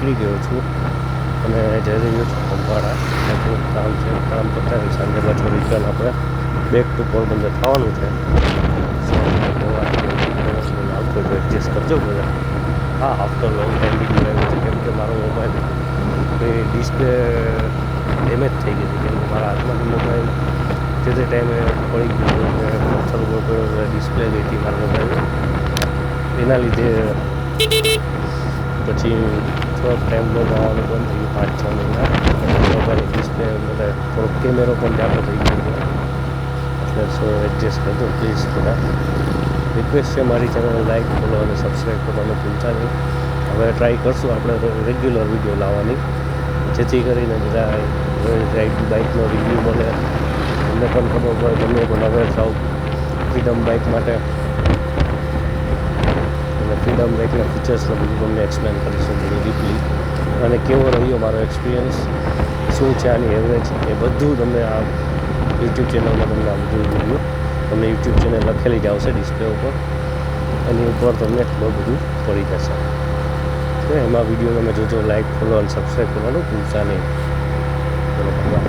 નીકળી ગયો છું અને જઈ રહ્યો છું ખંભાળા. થોડુંક કામ છે, કામ પતાવી સાંજે પાછું રિટર્ન આપણે બેક ટુ પોરબંદર થવાનું છે. આવતો તો એડજસ્ટ કરજો બધા. હા, આફ્ટર લોંગ ટાઈમ વિડીયો આવ્યો છે, કેમ કે મારો મોબાઈલ ડિસ્પ્લે ડેમેજ થઈ ગઈ હતી. કેમ કે મારા હાથમાંથી મોબાઈલ જે તે ટાઈમે પડી ગયો અને પથ્થર ઉપર પડ્યો, ડિસ્પ્લે ગઈ હતી મારા મોબાઈલની. એના લીધે પછી થોડોક ટાઈમ બ્લોગ આવવાનું બંધ થઈ ગયું, 5-6 મહિના. મોબાઈલ ડિસ્પ્લે બધા થોડોક કેમેરો પણ જાતો થઈ ગયો, એટલે સો એડજસ્ટ કરજો પ્લીઝ બધા. રિક્વેસ્ટ છે, મારી ચેનલ લાઈક, ફોલો અને સબસ્ક્રાઈબ કરવાનું ભૂલતા નહીં. હવે ટ્રાય કરશું આપણે રેગ્યુલર વિડીયો લાવવાની, જેથી કરીને બધા રાઈડ બાઇકનો રિવ્યૂ મળે, તમને પણ ખબર પડે, તમને પણ અવેર થાવ ફ્રીડમ બાઇક માટે. અને ફ્રીડમ બાઇકના ફીચર્સને બધું તમને એક્સપ્લેન કરીશું ડીપલી, અને કેવો રહ્યો મારો એક્સપિરિયન્સ, શું છે આની એવરેજ, એ બધું તમને આ યુટ્યુબ ચેનલમાં તમને આ બધું વિડીયો તમને યુટ્યુબ ચેનલ લખેલી જ આવશે ડિસ્પ્લે ઉપર, એની ઉપર તમને ખબર બધું પડી જશે. તો એમાં વિડીયો તમે જોજો, લાઈક, ફોલો અને સબસ્ક્રાઈબ કરવાનું ભૂલતા નહીં. બરાબર.